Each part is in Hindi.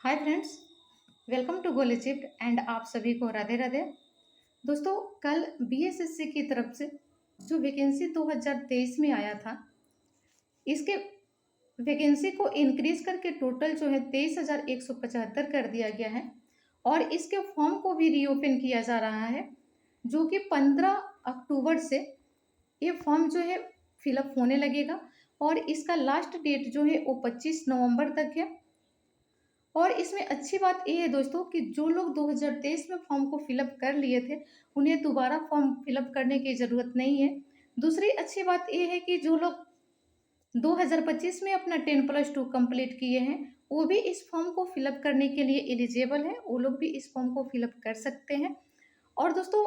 Hi friends, welcome to goal Egypt and आप सभी को राधे राधे। दोस्तों, कल बीएसएससी की तरफ से जो वैकेंसी 2023 में आया था, इसके वैकेंसी को इंक्रीज करके टोटल जो है 23,175 कर दिया गया है और इसके फॉर्म को भी रीओपन किया जा रहा है, जो कि 15 अक्टूबर से ये फॉर्म जो है फिलअप होने लगेगा और इसका लास्ट डेट जो है वो 25 नवंबर तक है। और इसमें अच्छी बात ये है दोस्तों कि जो लोग 2023 में फॉर्म को फिलअप कर लिए थे, उन्हें दोबारा फॉर्म फिलअप करने की ज़रूरत नहीं है। दूसरी अच्छी बात ये है कि जो लोग 2025 में अपना 10+2 कंप्लीट किए हैं, वो भी इस फॉर्म को फिलअप करने के लिए एलिजिबल है, वो लोग भी इस फॉर्म को फिलअप कर सकते हैं। और दोस्तों,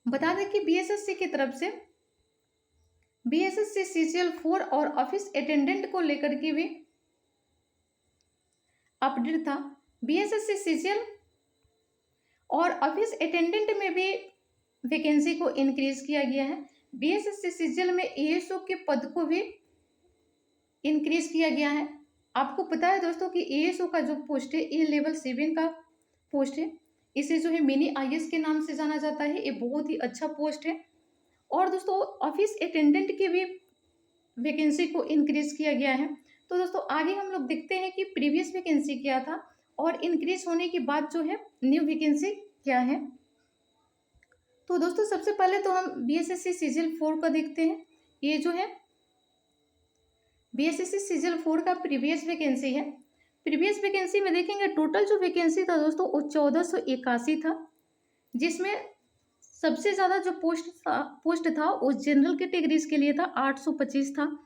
बता दें कि बीएसएससी की तरफ से बीएसएससी सीजीएल 4 और ऑफिस अटेंडेंट को लेकर के भी अपडेट था। बीएसएससी सीजीएल और ऑफिस अटेंडेंट में भी वैकेंसी को इंक्रीज किया गया है। बीएसएससी सीजीएल में एएसओ के पद को भी इंक्रीज किया गया है। आपको पता है दोस्तों कि एएसओ का जो पोस्ट है ये लेवल 7 का पोस्ट है। इसे जो है मिनी आईएएस के नाम से जाना जाता है। ये बहुत ही अच्छा पोस्ट है। और दोस्तों, ऑफिस अटेंडेंट की भी वैकेंसी को इंक्रीज किया गया है। तो दोस्तों, आगे हम लोग देखते हैं कि प्रीवियस वैकेंसी क्या था और इंक्रीज होने के बाद जो है न्यू वैकेंसी क्या है। तो दोस्तों, सबसे पहले तो हम बीएसएससी सीजीएल 4 का देखते हैं। ये जो है बीएसएससी सीजीएल 4 का प्रीवियस वैकेंसी है। प्रीवियस वैकेंसी में देखेंगे टोटल जो वैकेंसी था दोस्तों वो 1481 था, जिसमें सबसे ज़्यादा जो पोस्ट था वो जनरल कैटेगरीज के लिए था, 825 था।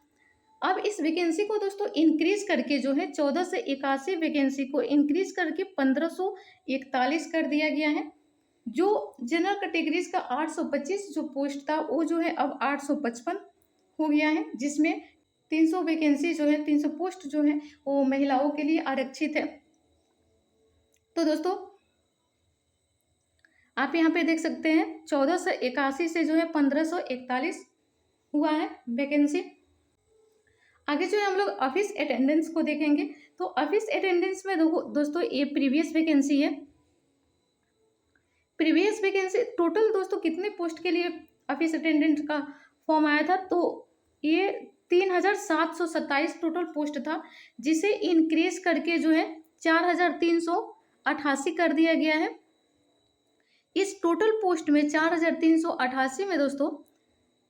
अब इस वैकेंसी को दोस्तों इंक्रीज करके जो है 1481 वैकेंसी को इंक्रीज करके 1541 कर दिया गया है। जो जनरल कैटेगरीज का 825 जो पोस्ट था वो जो है अब 855 हो गया है, जिसमें 300 वैकेंसी जो है 300 पोस्ट जो है वो महिलाओं के लिए आरक्षित है। तो दोस्तों, आप यहाँ पे देख सकते हैं 1481 से जो है 1541 हुआ है वैकेंसी। आगे जो है हम लोग ऑफिस अटेंडेंस को देखेंगे। तो ऑफिस अटेंडेंस में दोस्तों ये प्रीवियस वैकेंसी है। प्रीवियस वैकेंसी टोटल दोस्तों कितने पोस्ट के लिए ऑफिस अटेंडेंट का फॉर्म आया था, तो ये 3727 टोटल पोस्ट था, जिसे इंक्रीज करके जो है 4388 कर दिया गया है। इस टोटल पोस्ट में 4388 में दोस्तों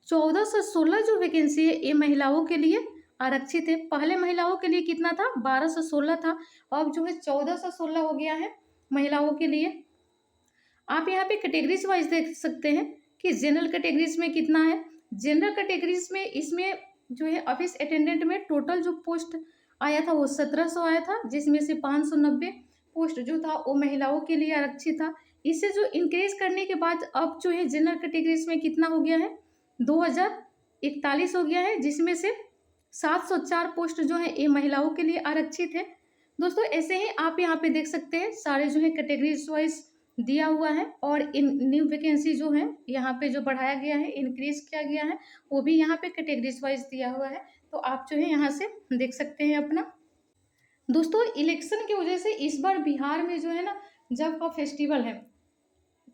1416 जो वैकेंसी है ये महिलाओं के लिए आरक्षित है। पहले महिलाओं के लिए कितना था, 1216 था, अब जो है 1416 हो गया है महिलाओं के लिए। आप यहाँ पे कैटेगरीज वाइज देख सकते हैं कि जनरल कैटेगरीज में कितना है। जनरल कैटेगरीज में इसमें जो है ऑफिस अटेंडेंट में टोटल जो पोस्ट आया था वो 1700 आया था, जिसमें से 590 पोस्ट जो था वो महिलाओं के लिए आरक्षित था। इसे जो इंक्रीज करने के बाद अब जो है जनरल कैटेगरीज में कितना हो गया है, 2041 हो गया है, जिसमें से 704 पोस्ट जो है ये महिलाओं के लिए आरक्षित है। दोस्तों, ऐसे ही आप यहाँ पे देख सकते हैं सारे जो है कैटेगरीज वाइज दिया हुआ है और इन न्यू वैकेंसी जो है यहाँ पे जो बढ़ाया गया है, इंक्रीज किया गया है, वो भी यहाँ पे कैटेगरीज वाइज दिया हुआ है। तो आप जो है यहाँ से देख सकते हैं अपना। दोस्तों, इलेक्शन की वजह से इस बार बिहार में जो है ना जब का फेस्टिवल है,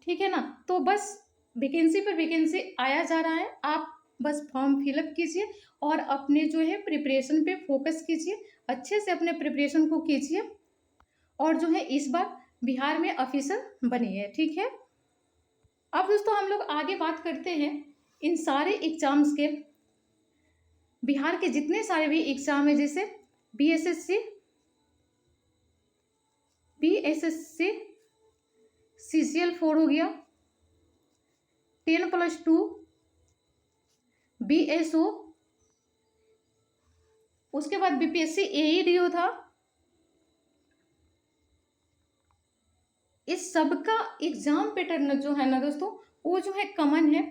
ठीक है ना, तो बस वैकेंसी पर वैकेंसी आया जा रहा है। आप बस फॉर्म फिलअप कीजिए और अपने जो है प्रिपरेशन पे फोकस कीजिए, अच्छे से अपने प्रिपरेशन को कीजिए और जो है इस बार बिहार में ऑफिसर बनिए, ठीक है। अब दोस्तों हम लोग आगे बात करते हैं इन सारे एग्जाम्स के। बिहार के जितने सारे भी एग्जाम है, जैसे बीएसएससी सीजीएल 4 हो गया, 10+2 बीएसओ, उसके बाद बीपीएससी एईडीओ था। इस सब का एग्जाम पैटर्न जो है ना दोस्तों वो जो है कॉमन है,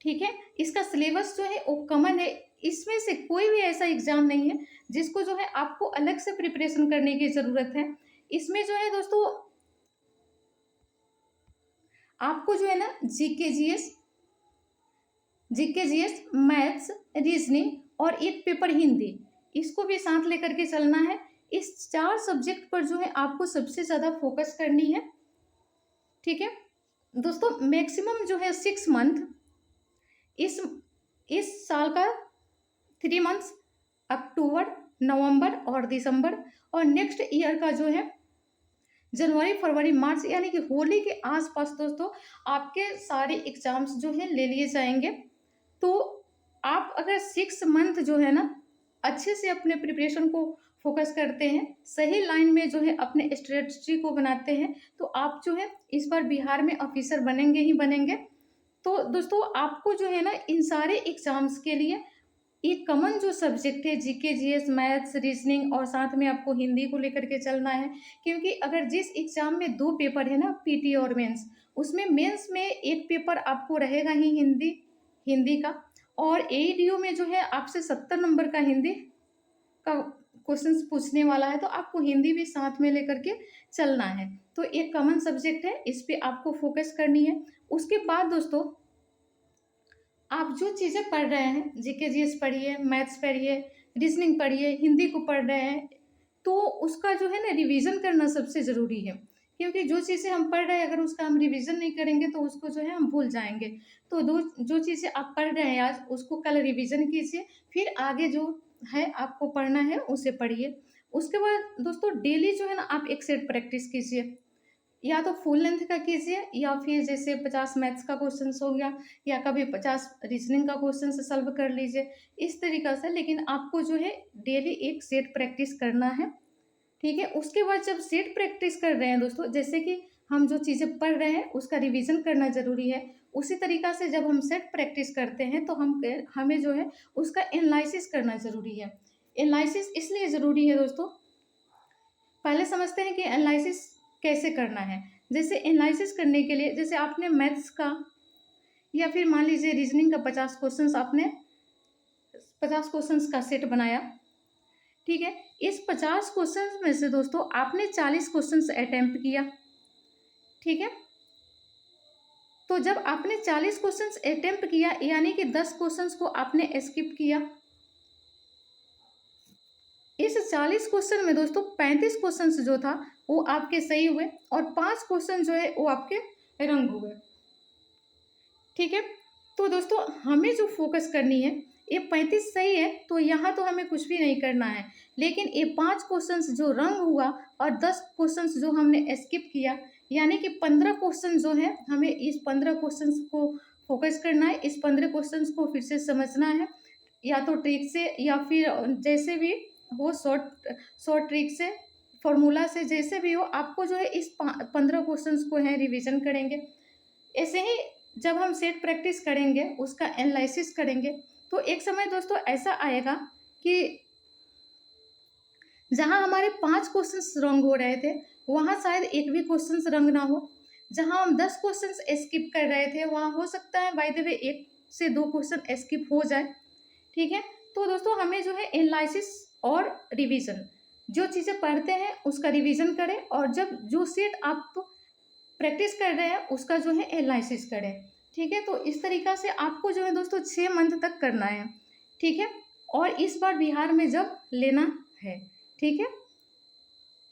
ठीक है। इसका सिलेबस जो है वो कॉमन है। इसमें से कोई भी ऐसा एग्जाम नहीं है जिसको जो है आपको अलग से प्रिपरेशन करने की जरूरत है। इसमें जो है दोस्तों आपको जो है ना जीके जीएस, मैथ्स, रीजनिंग और एक पेपर हिंदी, इसको भी साथ लेकर के चलना है। इस 4 सब्जेक्ट पर जो है आपको सबसे ज़्यादा फोकस करनी है। ठीक है दोस्तों, मैक्सिमम जो है 6 मंथ इस साल का 3 मंथ्स अक्टूबर, नवंबर और दिसंबर, और नेक्स्ट ईयर का जो है जनवरी, फरवरी, मार्च, यानी कि होली के आसपास दोस्तों आपके सारे एग्जाम्स जो हैं ले लिए जाएंगे। तो आप अगर 6 मंथ जो है ना अच्छे से अपने प्रिपरेशन को फोकस करते हैं, सही लाइन में जो है अपने स्ट्रेटजी को बनाते हैं, तो आप जो है इस बार बिहार में ऑफिसर बनेंगे ही बनेंगे। तो दोस्तों आपको जो है ना इन सारे एग्जाम्स के लिए एक कॉमन जो सब्जेक्ट है जीके, जीएस, मैथ्स, रीजनिंग, और साथ में आपको हिंदी को लेकर के चलना है। क्योंकि अगर जिस एग्जाम में 2 पेपर है ना, पीटी और मेंस, उसमें मेंस में एक पेपर आपको रहेगा ही हिंदी का, और एईडीओ में जो है आपसे 70 नंबर का हिंदी का क्वेश्चंस पूछने वाला है, तो आपको हिंदी भी साथ में लेकर के चलना है। तो एक कॉमन सब्जेक्ट है, इस पे आपको फोकस करनी है। उसके बाद दोस्तों आप जो चीज़ें पढ़ रहे हैं, जीके जीएस पढ़िए, मैथ्स पढ़िए, रीजनिंग पढ़िए, हिंदी को पढ़ रहे हैं, तो उसका जो है ना रिवीजन करना सबसे ज़रूरी है। क्योंकि जो चीज़ें हम पढ़ रहे हैं अगर उसका हम रिवीजन नहीं करेंगे तो उसको जो है हम भूल जाएंगे। तो जो चीज़ें आप पढ़ रहे हैं आज, उसको कल रिवीजन कीजिए, फिर आगे जो है आपको पढ़ना है उसे पढ़िए। उसके बाद दोस्तों डेली जो है ना आप एक सेट प्रैक्टिस कीजिए, या तो फुल लेंथ का कीजिए, या फिर जैसे 50 मैथ्स का क्वेश्चन हो गया, या कभी 50 रीजनिंग का क्वेश्चन से सॉल्व कर लीजिए, इस तरीक़ा से। लेकिन आपको जो है डेली एक सेट प्रैक्टिस करना है। ठीक है, उसके बाद जब सेट प्रैक्टिस कर रहे हैं दोस्तों, जैसे कि हम जो चीज़ें पढ़ रहे हैं उसका रिवीजन करना ज़रूरी है, उसी तरीक़ा से जब हम सेट प्रैक्टिस करते हैं तो हमें जो है उसका एनालिसिस करना ज़रूरी है। एनालिसिस इसलिए ज़रूरी है दोस्तों, पहले समझते हैं कि एनालिसिस कैसे करना है। जैसे एनालिसिस करने के लिए, जैसे आपने मैथ्स का या फिर मान लीजिए रीजनिंग का 50 क्वेश्चंस, आपने 50 क्वेश्चंस का सेट बनाया। ठीक है, इस 50 क्वेश्चंस में से दोस्तों आपने 40 क्वेश्चंस अटेम्प्ट किया। ठीक है, तो जब आपने 40 क्वेश्चंस अटेम्प्ट किया, यानी कि 10 क्वेश्चंस को आपने स्किप किया। इस 40 क्वेश्चन में दोस्तों 35 क्वेश्चन जो था वो आपके सही हुए, और 5 क्वेश्चन जो है वो आपके रंग हुए। ठीक है, तो दोस्तों हमें जो फोकस करनी है, ये 35 सही है तो यहाँ तो हमें कुछ भी नहीं करना है, लेकिन ये 5 क्वेश्चन जो रंग हुआ और 10 क्वेश्चन जो हमने स्किप किया, यानी कि 15 क्वेश्चन जो है, हमें इस 15 क्वेश्चन को फोकस करना है। इस 15 क्वेश्चन को फिर से समझना है, या तो ट्रिक से या फिर जैसे भी हो, शॉर्ट ट्रिक से, फॉर्मूला से, जैसे भी हो, आपको जो है इस 15 क्वेश्चंस को है रिवीजन करेंगे। ऐसे ही जब हम सेट प्रैक्टिस करेंगे, उसका एनालिसिस करेंगे, तो एक समय दोस्तों ऐसा आएगा कि जहां हमारे 5 क्वेश्चंस रॉन्ग हो रहे थे, वहां शायद एक भी क्वेश्चंस रंग ना हो। जहां हम 10 क्वेश्चंस स्किप कर रहे थे, वहां हो सकता है बाय द वे 1 से 2 क्वेश्चन स्किप हो जाए। ठीक है, तो दोस्तों हमें जो है एनालिसिस और रिवीजन, जो चीज़ें पढ़ते हैं उसका रिवीजन करें, और जब जो सेट आप प्रैक्टिस कर रहे हैं उसका जो है एनालिसिस करें। ठीक है, तो इस तरीक़ा से आपको जो है दोस्तों 6 मंथ तक करना है। ठीक है, और इस बार बिहार में जब लेना है। ठीक है,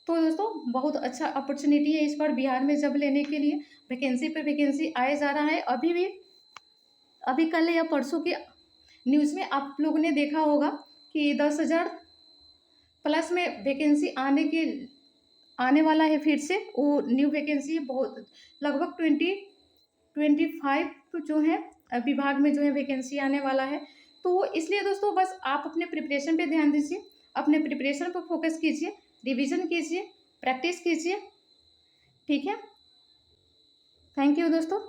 तो दोस्तों बहुत अच्छा अपॉर्चुनिटी है इस बार बिहार में जब लेने के लिए। वैकेंसी पे वैकेंसी आए जा रहा है। अभी कल या परसों की न्यूज़ में आप लोगों ने देखा होगा कि 10,000 प्लस में वैकेंसी आने वाला है। फिर से वो न्यू वैकेंसी बहुत, लगभग 25 जो है विभाग में जो है वैकेंसी आने वाला है। तो इसलिए दोस्तों बस आप अपने प्रिपरेशन पे ध्यान दीजिए, अपने प्रिपरेशन पर फोकस कीजिए, रिवीजन कीजिए, प्रैक्टिस कीजिए। ठीक है, थैंक यू दोस्तों।